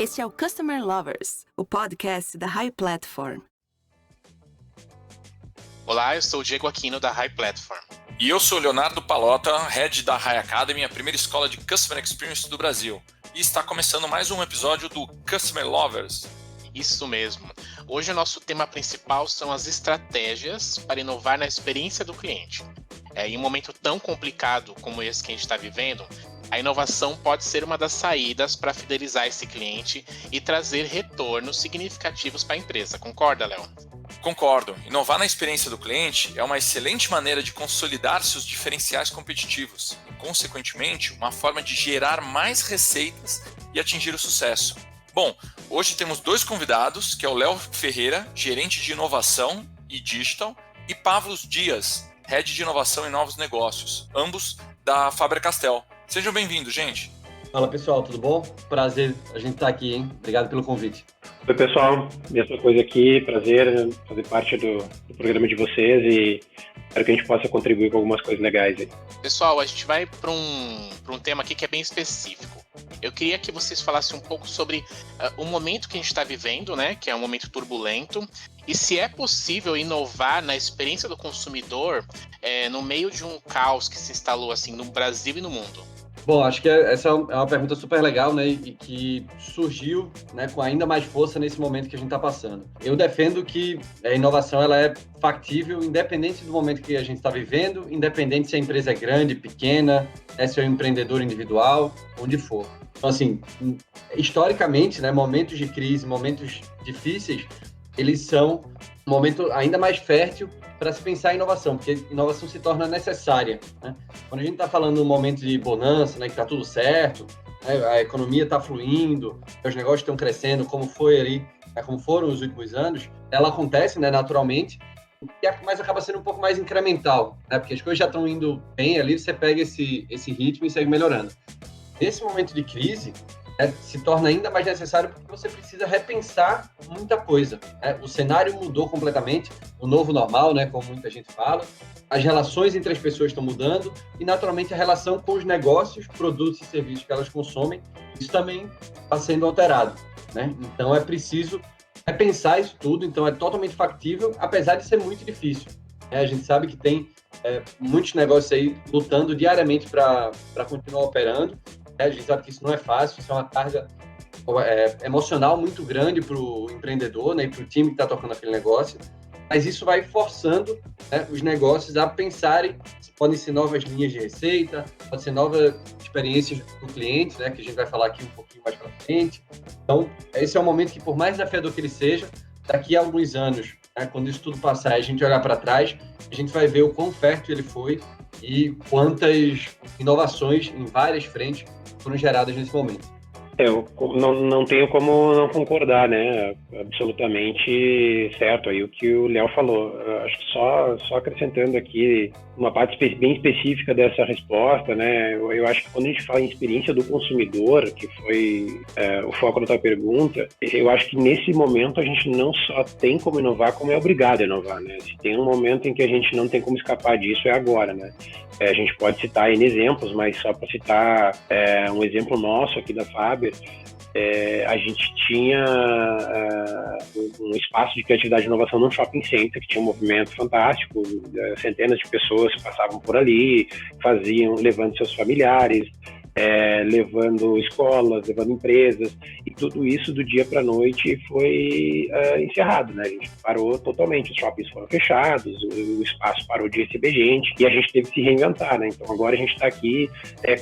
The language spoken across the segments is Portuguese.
Este é o Customer Lovers, o podcast da High Platform. Olá, eu sou o Diego Aquino da High Platform. E eu sou o Leonardo Palota, Head da High Academy, a primeira escola de Customer Experience do Brasil. E está começando mais um episódio do Customer Lovers. Isso mesmo. Hoje o nosso tema principal são as estratégias para inovar na experiência do cliente. Em um momento tão complicado como esse que a gente está vivendo, a inovação pode ser uma das saídas para fidelizar esse cliente e trazer retornos significativos para a empresa. Concorda, Léo? Concordo. Inovar na experiência do cliente é uma excelente maneira de consolidar seus diferenciais competitivos e, consequentemente, uma forma de gerar mais receitas e atingir o sucesso. Bom, hoje temos dois convidados, que é o Léo Ferreira, gerente de inovação e digital, e Pavlos Dias, head de inovação e novos negócios, ambos da Faber-Castell. Sejam bem-vindos, gente. Fala, pessoal, tudo bom? Prazer a gente estar aqui, hein? Obrigado pelo convite. Oi, pessoal. Mesma coisa aqui. Prazer fazer parte do programa de vocês e espero que a gente possa contribuir com algumas coisas legais aí. Pessoal, a gente vai para um tema aqui que é bem específico. Eu queria que vocês falassem um pouco sobre o momento que a gente está vivendo, né? Que é um momento turbulento. E se é possível inovar na experiência do consumidor no meio de um caos que se instalou assim, no Brasil e no mundo. Bom, acho que essa é uma pergunta super legal, né, e que surgiu, né, com ainda mais força nesse momento que a gente está passando. Eu defendo que a inovação ela é factível, independente do momento que a gente está vivendo, independente se a empresa é grande, pequena, se é um empreendedor individual, onde for. Então, assim, historicamente, né, momentos de crise, momentos difíceis, eles são um momento ainda mais fértil para se pensar em inovação, porque inovação se torna necessária, né? Quando a gente está falando num momento de bonança, né, que está tudo certo, né, a economia está fluindo, os negócios estão crescendo, como foi ali, né, como foram os últimos anos, ela acontece, né, naturalmente, mas acaba sendo um pouco mais incremental, né, porque as coisas já estão indo bem ali, você pega esse ritmo e segue melhorando. Nesse momento de crise, se torna ainda mais necessário porque você precisa repensar muita coisa, né? O cenário mudou completamente, o novo normal, né, como muita gente fala, as relações entre as pessoas estão mudando e, naturalmente, a relação com os negócios, produtos e serviços que elas consomem, isso também está sendo alterado, né? Então, é preciso repensar isso tudo, então é totalmente factível, apesar de ser muito difícil, né? A gente sabe que tem muitos negócios aí lutando diariamente para continuar operando. A gente sabe que isso não é fácil, isso é uma carga emocional muito grande para o empreendedor, né, e para o time que está tocando aquele negócio, mas isso vai forçando, né, os negócios a pensarem se podem ser novas linhas de receita, pode ser novas experiências do cliente, né, que a gente vai falar aqui um pouquinho mais para frente. Então, esse é um momento que, por mais desafiador que ele seja, daqui a alguns anos, né, quando isso tudo passar e a gente olhar para trás, a gente vai ver o quão fértil ele foi e quantas inovações em várias frentes foram geradas nesse momento. Eu não tenho como não concordar, né? Absolutamente certo aí o que o Léo falou. Acho que só acrescentando aqui uma parte bem específica dessa resposta, né? Eu acho que quando a gente fala em experiência do consumidor, que foi o foco da tua pergunta, eu acho que nesse momento a gente não só tem como inovar, como é obrigado a inovar, né? Se tem um momento em que a gente não tem como escapar disso, é agora, né? A gente pode citar N exemplos, mas só para citar um exemplo nosso aqui da Faber, a gente tinha um espaço de criatividade e inovação num shopping center que tinha um movimento fantástico, centenas de pessoas passavam por ali, levando seus familiares, levando escolas, levando empresas, e tudo isso do dia para a noite foi encerrado, né? A gente parou totalmente, os shoppings foram fechados, o espaço parou de receber gente e a gente teve que se reinventar, né? Então agora a gente está aqui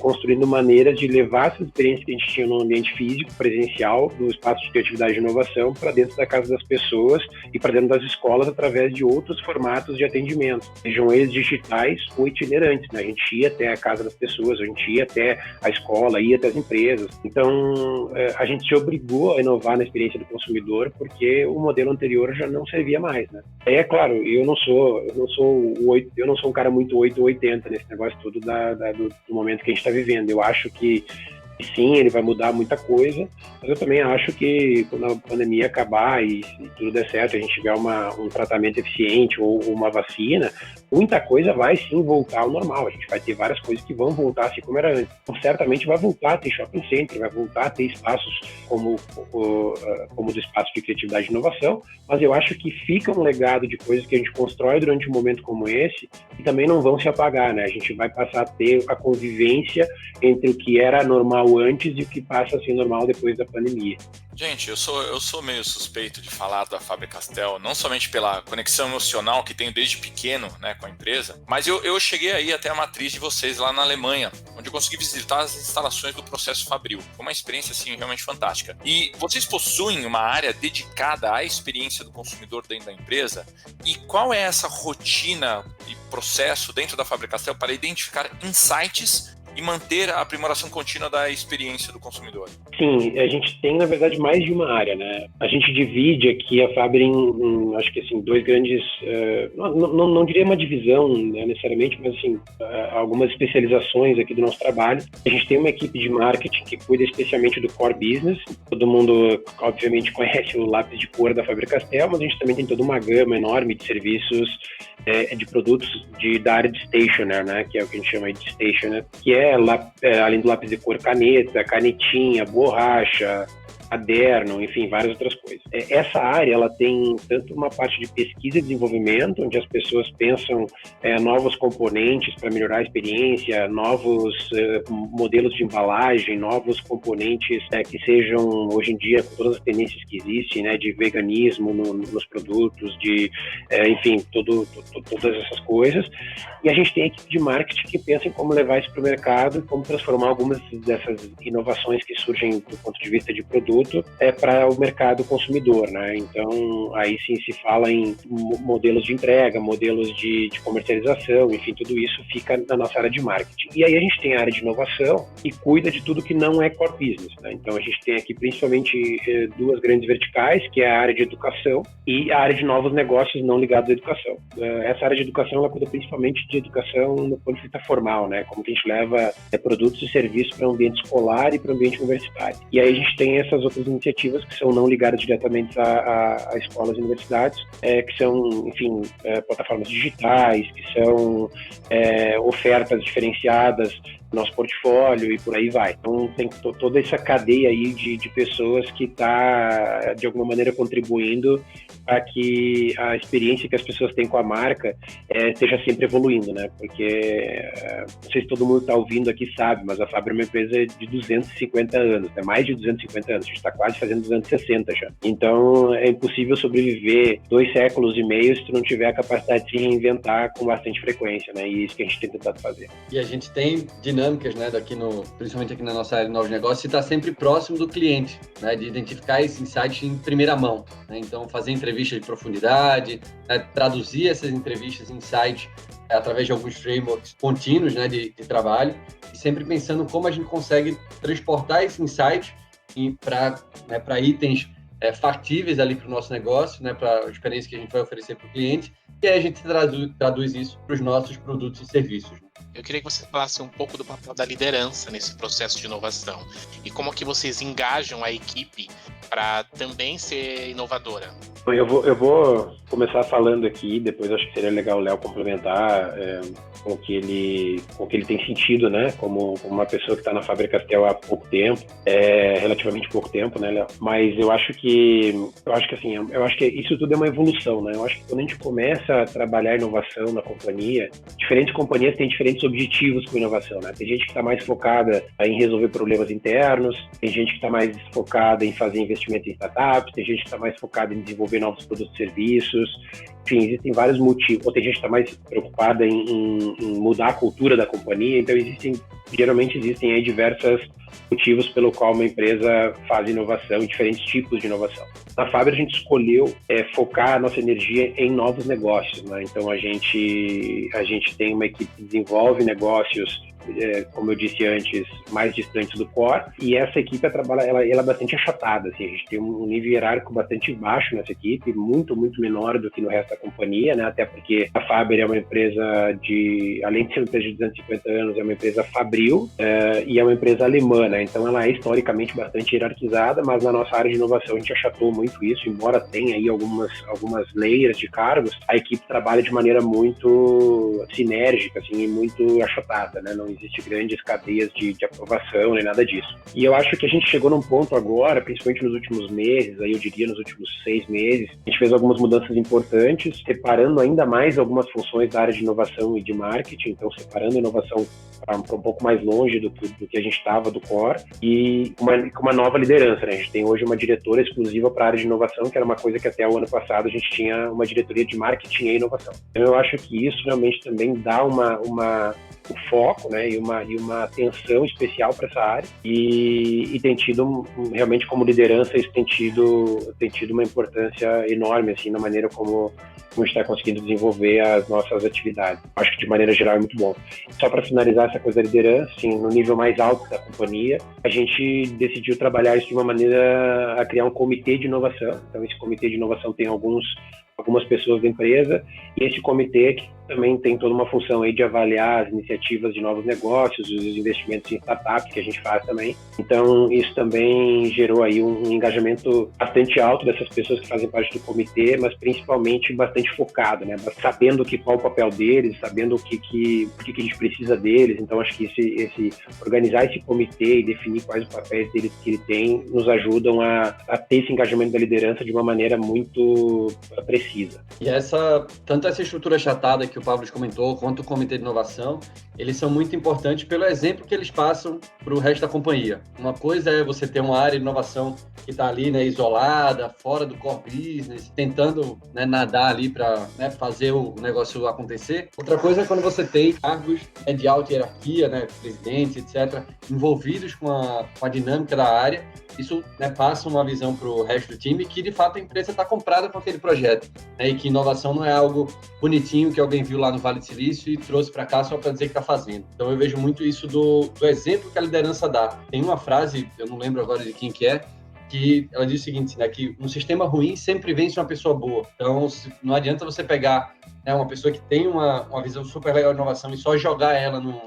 construindo maneiras de levar essa experiência que a gente tinha no ambiente físico, presencial, do espaço de criatividade e inovação para dentro da casa das pessoas e para dentro das escolas através de outros formatos de atendimento, sejam eles digitais ou itinerantes, né? A gente ia até a casa das pessoas, a gente ia até a escola, ia até as empresas. Então, a gente se obrigou a inovar na experiência do consumidor porque o modelo anterior já não servia mais, né? É claro, eu não sou um cara muito 8 ou 80 nesse negócio todo do momento que a gente está vivendo. Eu acho que sim, ele vai mudar muita coisa, mas eu também acho que quando a pandemia acabar e tudo der certo, a gente tiver um tratamento eficiente ou uma vacina, muita coisa vai sim voltar ao normal. A gente vai ter várias coisas que vão voltar assim como era antes. Então, certamente vai voltar a ter shopping center, vai voltar a ter espaços como do espaço de criatividade e inovação, mas eu acho que fica um legado de coisas que a gente constrói durante um momento como esse e também não vão se apagar, né? A gente vai passar a ter a convivência entre o que era normal antes e o que passa a ser normal depois da pandemia. Gente, eu sou meio suspeito de falar da Faber-Castell, não somente pela conexão emocional que tenho desde pequeno, né, com a empresa, mas eu cheguei aí até a matriz de vocês lá na Alemanha, onde eu consegui visitar as instalações do Processo Fabril. Foi uma experiência, assim, realmente fantástica. E vocês possuem uma área dedicada à experiência do consumidor dentro da empresa? E qual é essa rotina e processo dentro da Faber-Castell para identificar insights e manter a aprimoração contínua da experiência do consumidor? Sim, a gente tem, na verdade, mais de uma área, né? A gente divide aqui a Faber em acho que assim, dois grandes, não diria uma divisão, né, necessariamente, mas assim, algumas especializações aqui do nosso trabalho. A gente tem uma equipe de marketing que cuida especialmente do core business. Todo mundo, obviamente, conhece o lápis de cor da Faber-Castell, mas a gente também tem toda uma gama enorme de serviços, de produtos da área de stationer, né, que é o que a gente chama de stationer, que é além do lápis de cor, caneta, canetinha, borracha, caderno, enfim, várias outras coisas. Essa área, ela tem tanto uma parte de pesquisa e desenvolvimento, onde as pessoas pensam novos componentes para melhorar a experiência, novos modelos de embalagem, novos componentes que sejam, hoje em dia, com todas as tendências que existem, né, de veganismo nos produtos, enfim, todas essas coisas. E a gente tem a equipe de marketing que pensa em como levar isso para o mercado e como transformar algumas dessas inovações que surgem do ponto de vista de produto para o mercado consumidor, né? Então, aí sim se fala em modelos de entrega, modelos de comercialização, enfim, tudo isso fica na nossa área de marketing. E aí a gente tem a área de inovação e cuida de tudo que não é core business, né? Então, a gente tem aqui principalmente duas grandes verticais, que é a área de educação e a área de novos negócios não ligados à educação. Essa área de educação, ela cuida principalmente de educação no ponto de vista formal, né? Como que a gente leva produtos e serviços para o ambiente escolar e para o ambiente universitário. E aí a gente tem essas outras iniciativas que são não ligadas diretamente a escolas e universidades, que são, enfim, plataformas digitais, que são ofertas diferenciadas no nosso portfólio e por aí vai. Então tem toda essa cadeia aí de pessoas que está, de alguma maneira, contribuindo para que a experiência que as pessoas têm com a marca esteja sempre evoluindo, né? Porque, não sei se todo mundo está ouvindo aqui sabe, mas a Faber é uma empresa de 250 anos, né? Mais de 250 anos, a gente está quase fazendo 260 já. Então, é impossível sobreviver 2 séculos e meio se tu não tiver a capacidade de se reinventar com bastante frequência, né? E é isso que a gente tem tentado fazer. E a gente tem dinâmicas, né, principalmente aqui na nossa área de novos negócios, de estar sempre próximo do cliente, né, de identificar esse insight em primeira mão, né? Então, fazer entrevistas de profundidade, né, traduzir essas entrevistas em insights através de alguns frameworks contínuos, né, de trabalho, e sempre pensando como a gente consegue transportar esse insight para itens factíveis ali para o nosso negócio, né, para a experiência que a gente vai oferecer para o cliente, e aí a gente traduz isso para os nossos produtos e serviços. Eu queria que você falasse um pouco do papel da liderança nesse processo de inovação e como que vocês engajam a equipe para também ser inovadora. Eu vou começar falando aqui, depois acho que seria legal o Léo complementar com o que ele tem sentido, né? Como uma pessoa que está na Faber-Castell há pouco tempo, relativamente pouco tempo, né, Léo? Mas eu acho que isso tudo é uma evolução, né? Eu acho que quando a gente começa a trabalhar inovação na companhia, diferentes companhias têm diferentes objetivos com inovação, né? Tem gente que está mais focada em resolver problemas internos, tem gente que está mais focada em fazer investimento em startups, tem gente que está mais focada em desenvolver novos produtos e serviços, enfim, existem vários motivos, ou tem gente que está mais preocupada em mudar a cultura da companhia, então geralmente existem aí diversos motivos pelo qual uma empresa faz inovação e diferentes tipos de inovação. Na Faber a gente escolheu focar a nossa energia em novos negócios, né? Então a gente tem uma equipe que desenvolve negócios como eu disse antes, mais distantes do core, e essa equipe ela é bastante achatada, assim, a gente tem um nível hierárquico bastante baixo nessa equipe, muito, muito menor do que no resto da companhia, né, até porque a Faber é uma empresa além de ser uma empresa de 250 anos, é uma empresa fabril, e é uma empresa alemã, né, então ela é historicamente bastante hierarquizada, mas na nossa área de inovação a gente achatou muito isso, embora tenha aí algumas layers de cargos, a equipe trabalha de maneira muito sinérgica, assim, e muito achatada, né? Não existe grandes cadeias de aprovação nem nada disso. E eu acho que a gente chegou num ponto agora, principalmente nos últimos meses, aí eu diria nos últimos 6 meses, a gente fez algumas mudanças importantes, separando ainda mais algumas funções da área de inovação e de marketing, então separando a inovação para um pouco mais longe do que a gente estava do core, e com uma nova liderança, né? A gente tem hoje uma diretora exclusiva para a área de inovação, que era uma coisa que até o ano passado a gente tinha uma diretoria de marketing e inovação. Então eu acho que isso realmente também dá um foco, né, e uma atenção especial para essa área, e tem tido realmente como liderança, isso tem tido uma importância enorme, assim, na maneira como a gente está conseguindo desenvolver as nossas atividades. Acho que de maneira geral é muito bom. Só para finalizar essa coisa da liderança, assim, no nível mais alto da companhia, a gente decidiu trabalhar isso de uma maneira a criar um comitê de inovação. Então esse comitê de inovação tem algumas pessoas da empresa, e esse comitê que também tem toda uma função aí de avaliar as iniciativas de novos negócios, os investimentos em startups que a gente faz também. Então, isso também gerou aí um engajamento bastante alto dessas pessoas que fazem parte do comitê, mas principalmente bastante focado, né? Sabendo qual o papel deles, sabendo por que a gente precisa deles. Então, acho que organizar esse comitê e definir quais os papéis deles que ele tem, nos ajudam a ter esse engajamento da liderança de uma maneira muito precisa. E tanto essa estrutura achatada que o Pavlos comentou, quanto o comitê de inovação, eles são muito importantes pelo exemplo que eles passam para o resto da companhia. Uma coisa é você ter uma área de inovação que está ali, né, isolada, fora do core business, tentando, né, nadar ali para, né, fazer o negócio acontecer. Outra coisa é quando você tem cargos, né, de alta hierarquia, né, presidentes, etc., envolvidos com a dinâmica da área. Isso, né, passa uma visão para o resto do time que, de fato, a empresa está comprada com aquele projeto, né, e que inovação não é algo bonitinho que alguém viu lá no Vale do Silício e trouxe para cá só para dizer que está fazendo. Então, eu vejo muito isso do exemplo que a liderança dá. Tem uma frase, eu não lembro agora de quem que é, que ela diz o seguinte, né, que um sistema ruim sempre vence uma pessoa boa. Então, não adianta você pegar, né, uma pessoa que tem uma visão super legal de inovação e só jogar ela numa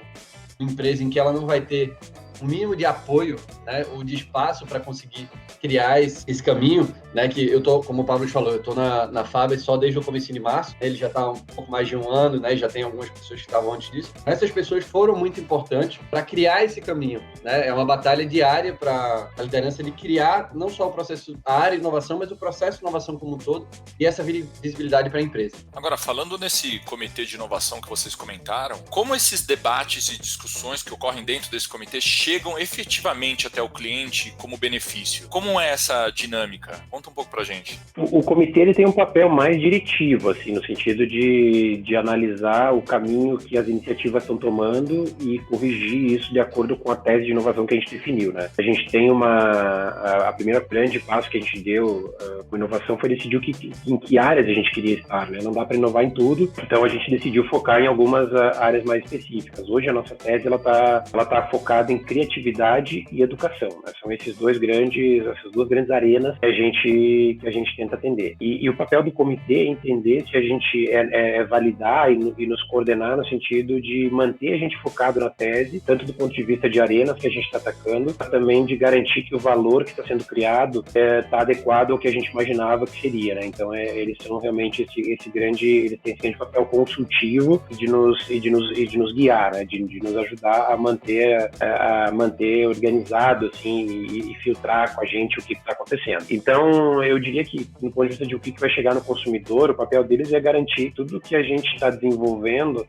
empresa em que ela não vai ter um mínimo de apoio, né, ou de espaço para conseguir criar esse caminho, né, que eu tô, como o Pablo falou, eu tô na Faber só desde o começo de março, ele já está um pouco mais de um ano, né, já tem algumas pessoas que estavam antes disso. Essas pessoas foram muito importantes para criar esse caminho, né, é uma batalha diária para a liderança de criar não só o processo, a área de inovação, mas o processo de inovação como um todo e essa visibilidade para a empresa. Agora, falando nesse comitê de inovação que vocês comentaram, como esses debates e discussões que ocorrem dentro desse comitê chegam efetivamente até o cliente como benefício? Como é essa dinâmica? Conta um pouco pra gente. O comitê ele tem um papel mais diretivo, assim, no sentido de analisar o caminho que as iniciativas estão tomando e corrigir isso de acordo com a tese de inovação que a gente definiu, né? A gente tem a primeira grande passo que a gente deu com inovação foi decidir em que áreas a gente queria estar, né? Não dá para inovar em tudo, então a gente decidiu focar em algumas áreas mais específicas. Hoje a nossa tese ela tá focada em criatividade e educação, né? São essas duas grandes arenas que a gente tenta atender. E o papel do comitê é entender se a gente validar e nos coordenar no sentido de manter a gente focado na tese, tanto do ponto de vista de arenas que a gente está atacando, mas também de garantir que o valor que está sendo criado está adequado ao que a gente imaginava que seria, né? Então eles são realmente eles têm esse grande papel consultivo de nos guiar, né? De nos ajudar a manter organizado, assim, e filtrar com a gente o que está acontecendo. Então, eu diria que, no ponto de vista de o que vai chegar no consumidor, o papel deles é garantir tudo que a gente está desenvolvendo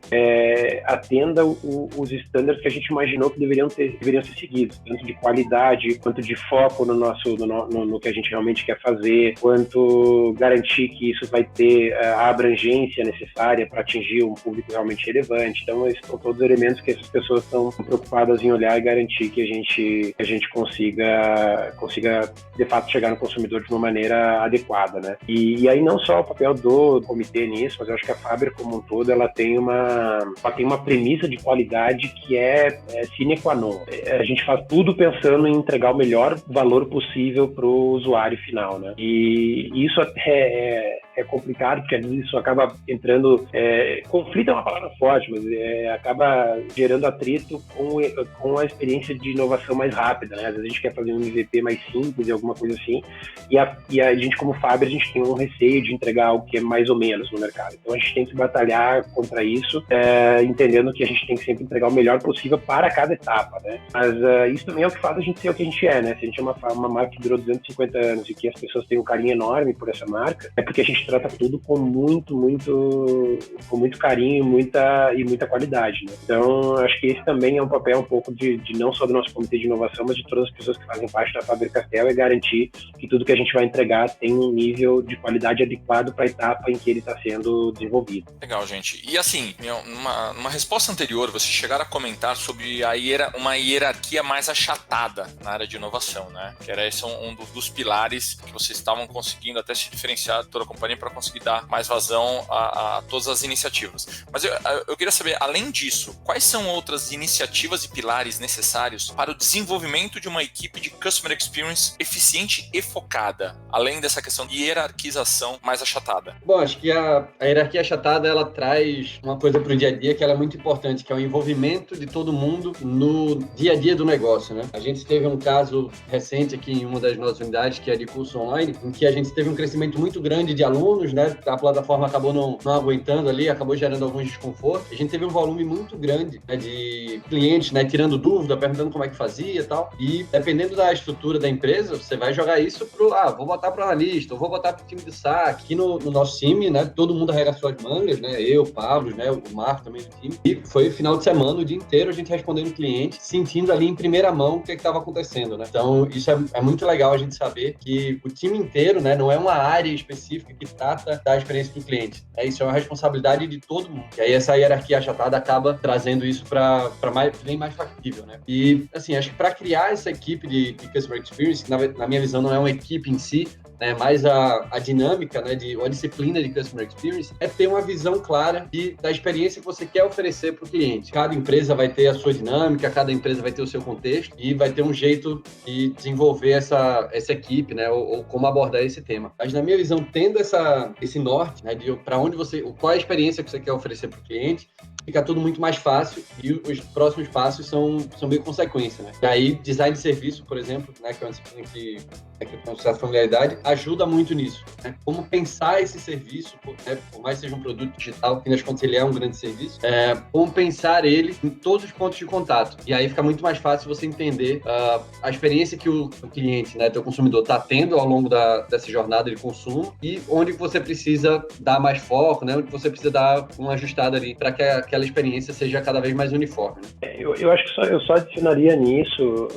atenda os estándares que a gente imaginou que deveriam ser seguidos, tanto de qualidade, quanto de foco no que a gente realmente quer fazer, quanto garantir que isso vai ter a abrangência necessária para atingir um público realmente relevante. Então, esses são todos os elementos que essas pessoas estão preocupadas em olhar e garantir que a gente gente consiga de fato chegar no consumidor de uma maneira adequada, né? E aí não só o papel do comitê nisso, mas eu acho que a Faber como um todo, ela tem uma premissa de qualidade que é sine qua non. A gente faz tudo pensando em entregar o melhor valor possível para o usuário final, né? E isso é complicado, porque às vezes isso acaba entrando... conflito é uma palavra forte, mas acaba gerando atrito com a experiência de inovação mais rápida, né? Às vezes a gente quer fazer um MVP mais simples, alguma coisa assim, e a gente, como Faber, a gente tem um receio de entregar algo que é mais ou menos no mercado. Então a gente tem que batalhar contra isso, entendendo que a gente tem que sempre entregar o melhor possível para cada etapa, né? Mas isso também é o que faz a gente ser o que a gente é, né? Se a gente é uma marca que durou 250 anos e que as pessoas têm um carinho enorme por essa marca, é porque a gente trata tudo com muito carinho e muita qualidade, né? Então, acho que esse também é um papel um pouco de não só do nosso comitê de inovação, mas de todas as pessoas que fazem parte da Faber-Castell, é garantir que tudo que a gente vai entregar tem um nível de qualidade adequado para a etapa em que ele está sendo desenvolvido. Legal, gente. E assim, numa resposta anterior, vocês chegaram a comentar sobre uma hierarquia mais achatada na área de inovação, né? Que era esse um dos pilares que vocês estavam conseguindo até se diferenciar de toda a companhia para conseguir dar mais vazão a todas as iniciativas. Mas eu queria saber, além disso, quais são outras iniciativas e pilares necessários para o desenvolvimento de uma equipe de Customer Experience eficiente e focada, além dessa questão de hierarquização mais achatada? Bom, acho que a hierarquia achatada, ela traz uma coisa para o dia a dia que ela é muito importante, que é o envolvimento de todo mundo no dia a dia do negócio, né? A gente teve um caso recente aqui em uma das nossas unidades, que é de curso online, em que a gente teve um crescimento muito grande de alunos, né? A plataforma acabou não aguentando ali, acabou gerando alguns desconfortos. A gente teve um volume muito grande, né, de clientes, né, tirando dúvida, perguntando como é que fazia e tal. E dependendo da estrutura da empresa, você vai jogar isso vou botar para o analista, ou vou botar para o time de saque. Aqui no nosso time, né, todo mundo arregaçou as mangas, né? Eu, Pablo, né, o Marco também do time. E foi final de semana, o dia inteiro, a gente respondendo o cliente, sentindo ali em primeira mão o que estava acontecendo, né? Então, isso é muito legal a gente saber que o time inteiro, né, não é uma área específica que trata da experiência do cliente. Isso é uma responsabilidade de todo mundo. E aí essa hierarquia achatada acaba trazendo isso para bem mais factível, né? E, assim, acho que para criar essa equipe de Customer Experience, na minha visão, não é uma equipe em si, né, mas a dinâmica, né, a disciplina de Customer Experience é ter uma visão clara da experiência que você quer oferecer para o cliente. Cada empresa vai ter a sua dinâmica, cada empresa vai ter o seu contexto e vai ter um jeito de desenvolver essa equipe, né, ou como abordar esse tema. Mas, na minha visão, tendo esse norte, né, de para onde qual é a experiência que você quer oferecer para o cliente, fica tudo muito mais fácil e os próximos passos são meio consequência, né? E aí, design de serviço, por exemplo, né, que é uma disciplina que tem certa familiaridade, ajuda muito nisso, né? Como pensar esse serviço, né, por mais que seja um produto digital, que nas contas ele é um grande serviço, como pensar ele em todos os pontos de contato. E aí fica muito mais fácil você entender a experiência que o cliente, né, teu consumidor, está tendo ao longo dessa jornada de consumo e onde você precisa dar mais foco, né, onde você precisa dar uma ajustada ali para que aquela experiência seja cada vez mais uniforme, né? Eu acho que eu só adicionaria nisso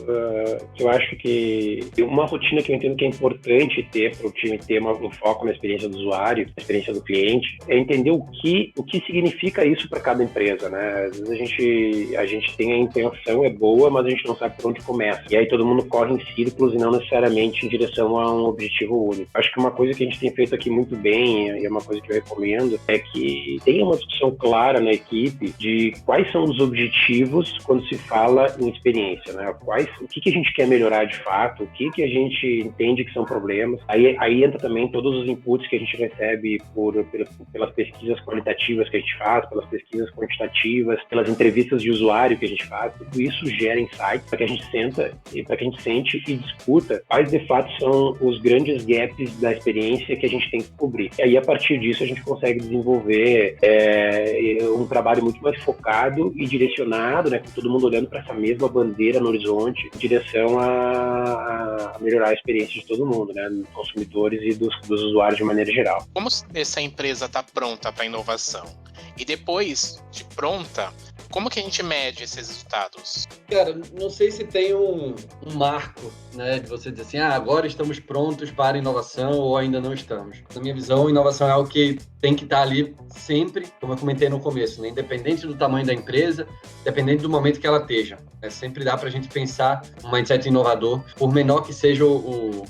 que eu acho que uma rotina que eu entendo que é importante ter para o time ter um foco na experiência do usuário, na experiência do cliente, é entender o que significa isso para cada empresa, né? Às vezes a gente tem a intenção, é boa, mas a gente não sabe por onde começa. E aí todo mundo corre em círculos e não necessariamente em direção a um objetivo único. Acho que uma coisa que a gente tem feito aqui muito bem, e é uma coisa que eu recomendo, é que tenha uma discussão clara na equipe de quais são os objetivos quando se fala em experiência, né? O que a gente quer melhorar de fato, o que a gente entende que são problemas. Aí entra também todos os inputs que a gente recebe pelas pesquisas qualitativas que a gente faz, pelas pesquisas quantitativas, pelas entrevistas de usuário que a gente faz. Tudo isso gera insights para que a gente sente e discuta quais de fato são os grandes gaps da experiência que a gente tem que cobrir. E aí, a partir disso, a gente consegue desenvolver um trabalho muito mais focado e direcionado, né, com todo mundo olhando para essa mesma bandeira no horizonte, em direção a melhorar a experiência de todo mundo, né, dos consumidores e dos usuários de maneira geral. Como essa empresa está pronta para a inovação? E depois de pronta, Como que a gente mede esses resultados? Cara, não sei se tem um marco, né, de você dizer assim, agora estamos prontos para inovação ou ainda não estamos. Na minha visão, inovação é algo que tem que estar ali sempre, como eu comentei no começo, né, independente do tamanho da empresa, independente do momento que ela esteja. Sempre dá para a gente pensar um mindset inovador, por menor que seja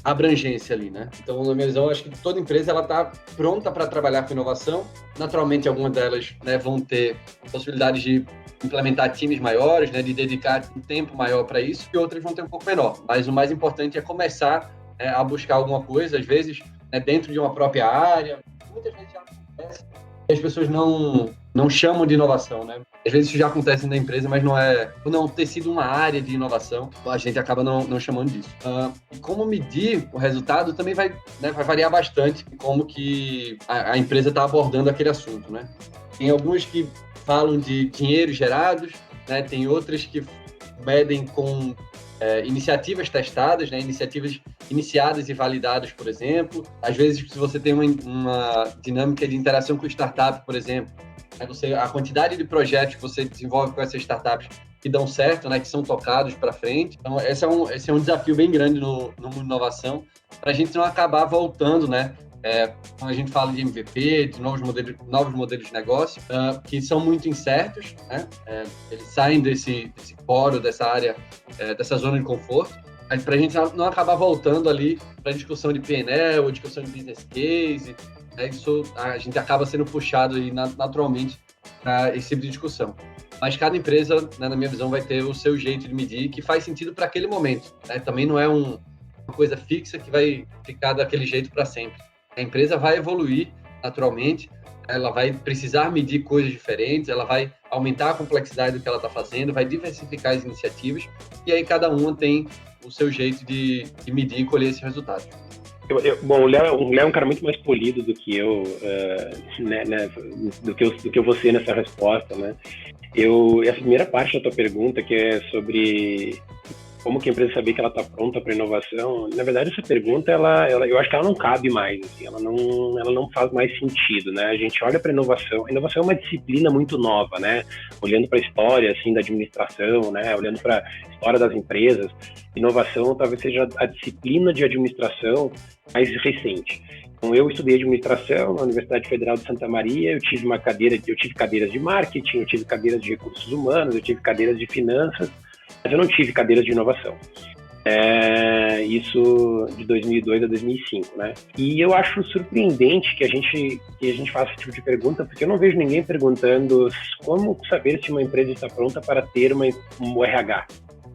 a abrangência ali, né? Então, na minha visão, acho que toda empresa ela está pronta para trabalhar com inovação. Naturalmente, algumas delas, né, vão ter possibilidades de implementar times maiores, né, de dedicar um tempo maior para isso, e outras vão ter um pouco menor. Mas o mais importante é começar a buscar alguma coisa, às vezes, né, dentro de uma própria área. Muitas vezes já acontece e as pessoas não chamam de inovação, né? Às vezes isso já acontece na empresa, mas por não ter sido uma área de inovação, a gente acaba não chamando disso. E como medir o resultado também vai variar bastante como que a empresa está abordando aquele assunto, né? Tem algumas que falam de dinheiro gerados, né? Tem outras que medem com iniciativas testadas, né? Iniciativas iniciadas e validadas, por exemplo. Às vezes, se você tem uma dinâmica de interação com startup, por exemplo, a quantidade de projetos que você desenvolve com essas startups que dão certo, né? Que são tocados para frente. Então, esse é um desafio bem grande no mundo de inovação, para a gente não acabar voltando, né? Quando a gente fala de MVP, de novos modelos de negócio, que são muito incertos, né? Eles saem desse fórum, dessa área, dessa zona de conforto, para a gente não acabar voltando ali para a discussão de PNL ou discussão de business case, né? Isso a gente acaba sendo puxado aí naturalmente para esse tipo de discussão. Mas cada empresa, né, na minha visão, vai ter o seu jeito de medir que faz sentido para aquele momento, né? Também não é uma coisa fixa que vai ficar daquele jeito para sempre. A empresa vai evoluir naturalmente, ela vai precisar medir coisas diferentes, ela vai aumentar a complexidade do que ela está fazendo, vai diversificar as iniciativas, e aí cada uma tem o seu jeito de medir e colher esses resultados. Bom, o Léo é um cara muito mais polido do que eu, do que você nessa resposta, né? Essa primeira parte da tua pergunta, que é sobre como que a empresa saber que ela está pronta para inovação, na verdade essa pergunta eu acho que ela não cabe mais, assim, ela não faz mais sentido, né? A gente olha para a inovação é uma disciplina muito nova, né? Olhando para a história assim da administração, né? Olhando para a história das empresas, inovação talvez seja a disciplina de administração mais recente. Então, eu estudei administração na Universidade Federal de Santa Maria, eu tive cadeiras de marketing, eu tive cadeiras de recursos humanos, eu tive cadeiras de finanças, mas eu não tive cadeiras de inovação. Isso de 2002 a 2005, né? E eu acho surpreendente que a gente faça esse tipo de pergunta, porque eu não vejo ninguém perguntando como saber se uma empresa está pronta para ter um RH.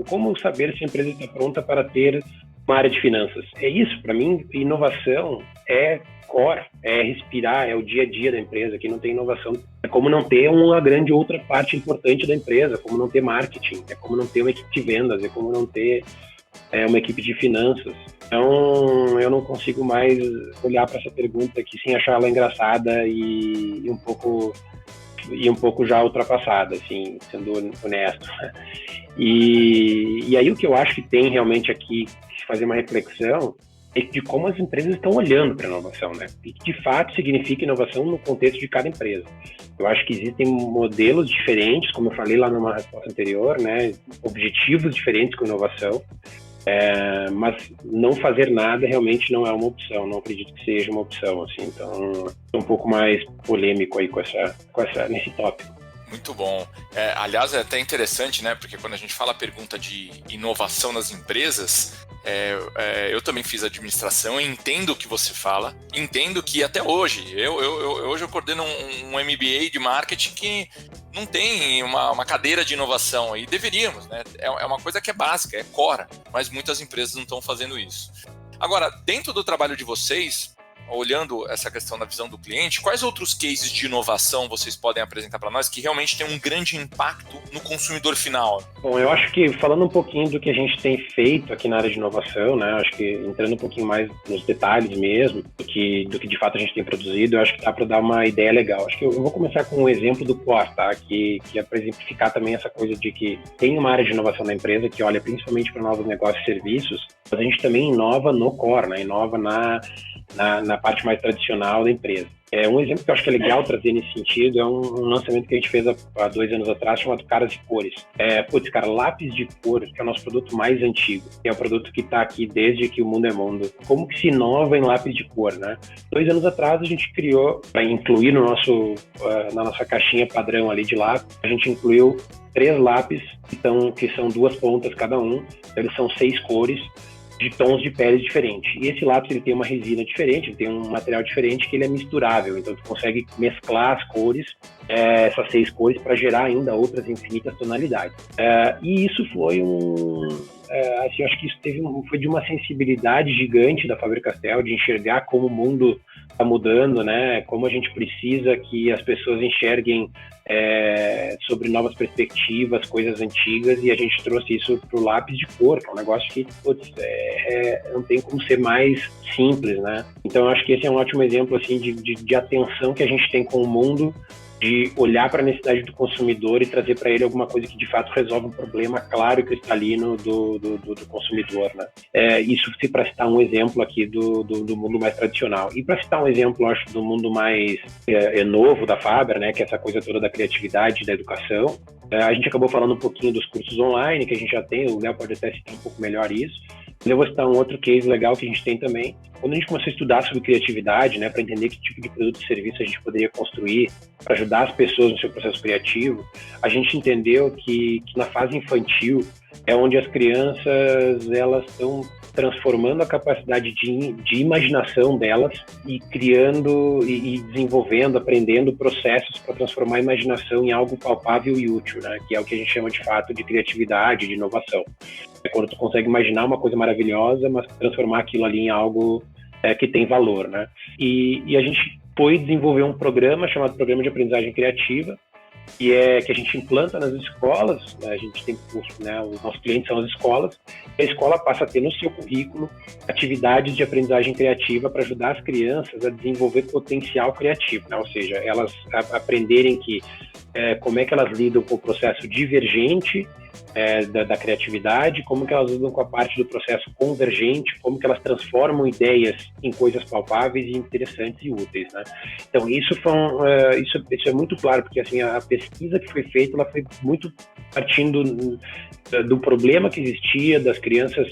Como saber se a empresa está pronta para ter uma área de finanças. É isso, para mim, inovação é core, é respirar, é o dia a dia da empresa. Quem não tem inovação é como não ter uma grande outra parte importante da empresa, como não ter marketing, é como não ter uma equipe de vendas, é como não ter uma equipe de finanças. Então, eu não consigo mais olhar para essa pergunta aqui sem achar ela engraçada e um pouco já ultrapassada, assim, sendo honesto. E aí o que eu acho que tem realmente aqui que fazer uma reflexão é de como as empresas estão olhando para a inovação, né? E que de fato significa inovação no contexto de cada empresa. Eu acho que existem modelos diferentes, como eu falei lá numa resposta anterior, né? Objetivos diferentes com inovação, mas não fazer nada realmente não é uma opção, não acredito que seja uma opção, assim. Então, estou um pouco mais polêmico aí nesse tópico. Muito bom. Aliás, é até interessante, né? Porque quando a gente fala a pergunta de inovação nas empresas, eu também fiz administração e entendo o que você fala. Entendo que até hoje, hoje eu coordeno um MBA de marketing que não tem uma cadeira de inovação, e deveríamos, né? É uma coisa que é básica, é core, mas muitas empresas não estão fazendo isso. Agora, dentro do trabalho de vocês, olhando essa questão da visão do cliente, quais outros cases de inovação vocês podem apresentar para nós que realmente tem um grande impacto no consumidor final? Bom, eu acho que falando um pouquinho do que a gente tem feito aqui na área de inovação, né, acho que entrando um pouquinho mais nos detalhes mesmo, do que de fato a gente tem produzido, eu acho que dá para dar uma ideia legal. Acho que eu vou começar com um exemplo do core, tá? Que é para exemplificar também essa coisa de que tem uma área de inovação da empresa que olha principalmente para novos negócios e serviços, mas a gente também inova no core, né? Inova na parte mais tradicional da empresa. Um exemplo que eu acho que é legal trazer nesse sentido é um lançamento que a gente fez há 2 anos atrás, chamado Caras de Cores. Lápis de cor, que é o nosso produto mais antigo, que é um produto que está aqui desde que o mundo é mundo. Como que se inova em lápis de cor, né? 2 anos atrás a gente criou, para incluir no na nossa caixinha padrão ali de lápis, a gente incluiu 3 lápis, que são 2 pontas cada um, eles são 6 cores, de tons de pele diferentes. E esse lápis ele tem uma resina diferente, ele tem um material diferente que ele é misturável, então tu consegue mesclar as cores, essas 6 cores, para gerar ainda outras infinitas tonalidades. E isso foi assim, acho que isso foi de uma sensibilidade gigante da Faber-Castell, de enxergar como o mundo está mudando, né? Como a gente precisa que as pessoas enxerguem sobre novas perspectivas, coisas antigas, e a gente trouxe isso para o lápis de cor, que é um negócio que não tem como ser mais simples, né? Então, eu acho que esse é um ótimo exemplo assim, de atenção que a gente tem com o mundo, de olhar para a necessidade do consumidor e trazer para ele alguma coisa que de fato resolve um problema claro e cristalino do consumidor, né? Isso para citar um exemplo aqui do mundo mais tradicional. E para citar um exemplo, acho, do mundo mais novo da Faber, né, que é essa coisa toda da criatividade e da educação, a gente acabou falando um pouquinho dos cursos online que a gente já tem, o Léo pode até citar um pouco melhor isso. Eu vou citar um outro case legal que a gente tem também. Quando a gente começou a estudar sobre criatividade, né, para entender que tipo de produto e serviço a gente poderia construir para ajudar as pessoas no seu processo criativo, a gente entendeu que na fase infantil é onde as crianças elas estão transformando a capacidade de imaginação delas e criando e desenvolvendo, aprendendo processos para transformar a imaginação em algo palpável e útil, né? Que é o que a gente chama de fato de criatividade, de inovação. É quando tu consegue imaginar uma coisa maravilhosa, mas transformar aquilo ali em algo que tem valor, né? E a gente foi desenvolver um programa chamado Programa de Aprendizagem Criativa, que a gente implanta nas escolas, né? A gente tem curso, né? Os nossos clientes são as escolas, e a escola passa a ter no seu currículo atividades de aprendizagem criativa para ajudar as crianças a desenvolver potencial criativo, né? Ou seja, elas aprenderem como é que elas lidam com o processo divergente da criatividade, como que elas lidam com a parte do processo convergente, como que elas transformam ideias em coisas palpáveis e interessantes e úteis, né? Então isso é muito claro, porque assim a pesquisa que foi feita, ela foi muito partindo do problema que existia das crianças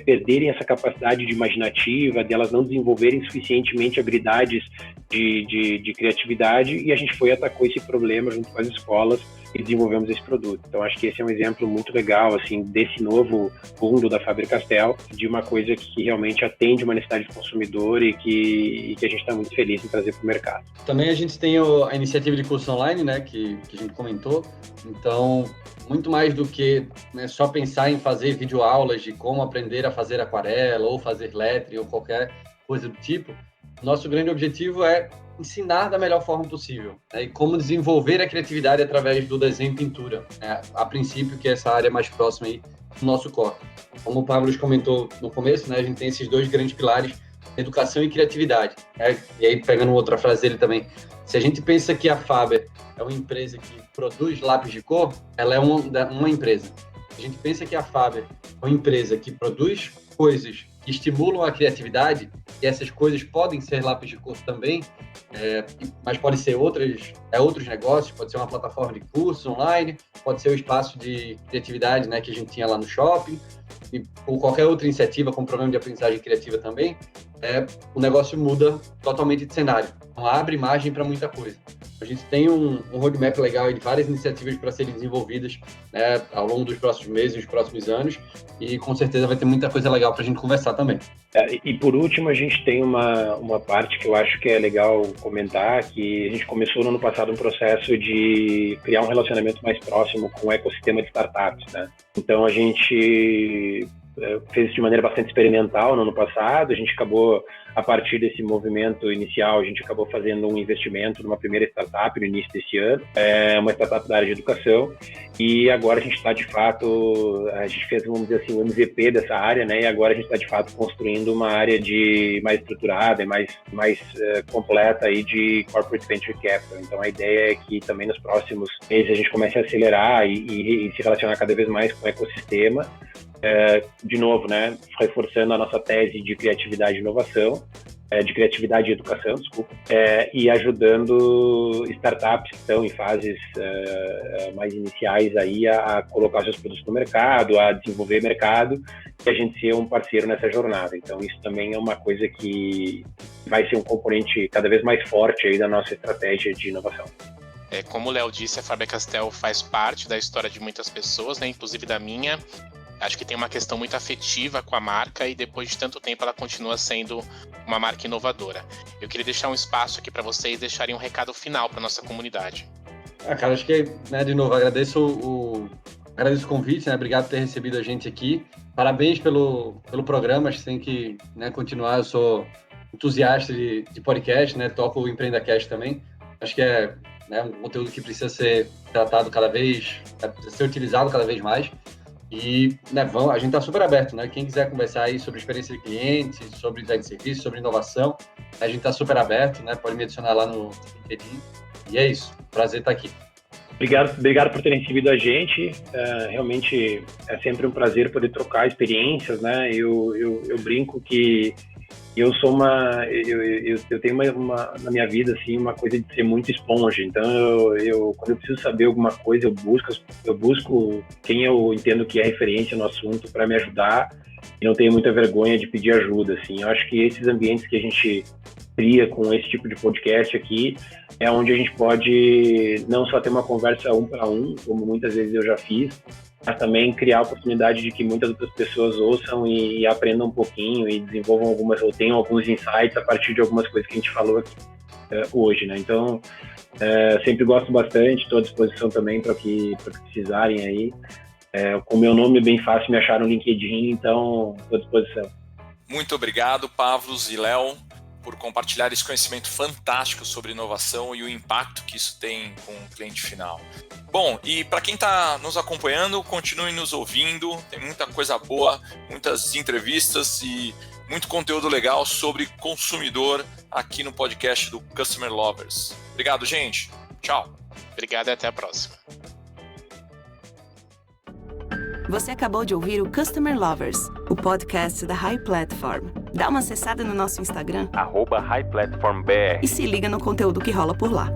perderem essa capacidade de imaginativa, de elas não desenvolverem suficientemente habilidades de criatividade, e a gente foi e atacou esse problema junto com as escolas e desenvolvemos esse produto. Então acho que esse é um exemplo muito legal assim desse novo mundo da Faber-Castell, de uma coisa que realmente atende uma necessidade do consumidor e que a gente está muito feliz em trazer para o mercado. Também a gente tem a iniciativa de curso online, né, que a gente comentou. Então, muito mais do que só pensar em fazer videoaulas de como aprender a fazer aquarela ou fazer lettering ou qualquer coisa do tipo, nosso grande objetivo é ensinar da melhor forma possível, né, e como desenvolver a criatividade através do desenho e pintura, né, a princípio, que é essa área mais próxima aí do nosso core. Como o Pablo comentou no começo, né, a gente tem esses 2 grandes pilares, educação e criatividade. E aí, pegando outra frase dele também, se a gente pensa que a Faber é uma empresa que produz lápis de cor, ela é uma empresa. Se a gente pensa que a Faber é uma empresa que produz coisas que estimulam a criatividade, e essas coisas podem ser lápis de cor também, mas podem ser outros negócios, pode ser uma plataforma de curso online, pode ser o espaço de criatividade, né, que a gente tinha lá no shopping, ou qualquer outra iniciativa com programa de aprendizagem criativa também, o negócio muda totalmente de cenário. Então, abre margem para muita coisa. A gente tem um roadmap legal de várias iniciativas para serem desenvolvidas, né, ao longo dos próximos meses, dos próximos anos, e com certeza vai ter muita coisa legal para a gente conversar também. E por último, a gente tem uma parte que eu acho que é legal comentar, que a gente começou no ano passado um processo de criar um relacionamento mais próximo com o ecossistema de startups, né? Então a gente fez isso de maneira bastante experimental no ano passado. A gente acabou, a partir desse movimento inicial, a gente acabou fazendo um investimento numa primeira startup no início desse ano, uma startup da área de educação, e agora a gente está de fato, a gente fez, vamos dizer assim, um MVP dessa área, né? E agora a gente está de fato construindo uma área mais estruturada e mais completa aí de corporate venture capital. Então a ideia é que também nos próximos meses a gente comece a acelerar e se relacionar cada vez mais com o ecossistema. De novo, né, reforçando a nossa tese de criatividade e inovação, de criatividade e educação, e ajudando startups que estão em fases mais iniciais aí a colocar seus produtos no mercado, a desenvolver mercado, e a gente ser um parceiro nessa jornada. Então isso também é uma coisa que vai ser um componente cada vez mais forte aí da nossa estratégia de inovação. Como o Léo disse, a Faber-Castell faz parte da história de muitas pessoas, né, inclusive da minha. Acho que tem uma questão muito afetiva com a marca e depois de tanto tempo ela continua sendo uma marca inovadora. Eu queria deixar um espaço aqui para vocês deixarem um recado final para nossa comunidade. Cara, acho que, né, de novo, agradeço o convite, né? Obrigado por ter recebido a gente aqui. Parabéns pelo programa, acho que tem que, né, continuar. Eu sou entusiasta de podcast, né? Toco o EmpreendaCast também. Acho que é, né, um conteúdo que precisa ser tratado precisa ser utilizado cada vez mais. E, né, a gente está super aberto, né? Quem quiser conversar aí sobre experiência de cliente, sobre design de serviço, sobre inovação, a gente está super aberto, né? Pode me adicionar lá no LinkedIn. E é isso. Prazer estar aqui. Obrigado por terem recebido a gente. Realmente é sempre um prazer poder trocar experiências, né? Eu brinco que eu sou eu tenho uma na minha vida assim uma coisa de ser muito esponja. Então quando eu preciso saber alguma coisa, eu busco quem eu entendo que é referência no assunto para me ajudar e não tenho muita vergonha de pedir ajuda, assim. Eu acho que esses ambientes que a gente cria com esse tipo de podcast aqui é onde a gente pode não só ter uma conversa 1 para 1, como muitas vezes eu já fiz, mas também criar a oportunidade de que muitas outras pessoas ouçam e aprendam um pouquinho e desenvolvam ou tenham alguns insights a partir de algumas coisas que a gente falou aqui hoje, né? Então, sempre gosto bastante, estou à disposição também para que precisarem aí. Com o meu nome é bem fácil me achar no LinkedIn, então estou à disposição. Muito obrigado, Pavlos e Léo, por compartilhar esse conhecimento fantástico sobre inovação e o impacto que isso tem com o cliente final. Bom, e para quem está nos acompanhando, continue nos ouvindo, tem muita coisa boa, muitas entrevistas e muito conteúdo legal sobre consumidor aqui no podcast do Customer Lovers. Obrigado, gente. Tchau. Obrigado e até a próxima. Você acabou de ouvir o Customer Lovers, o podcast da High Platform. Dá uma acessada no nosso Instagram, @HighPlatformBR. e se liga no conteúdo que rola por lá.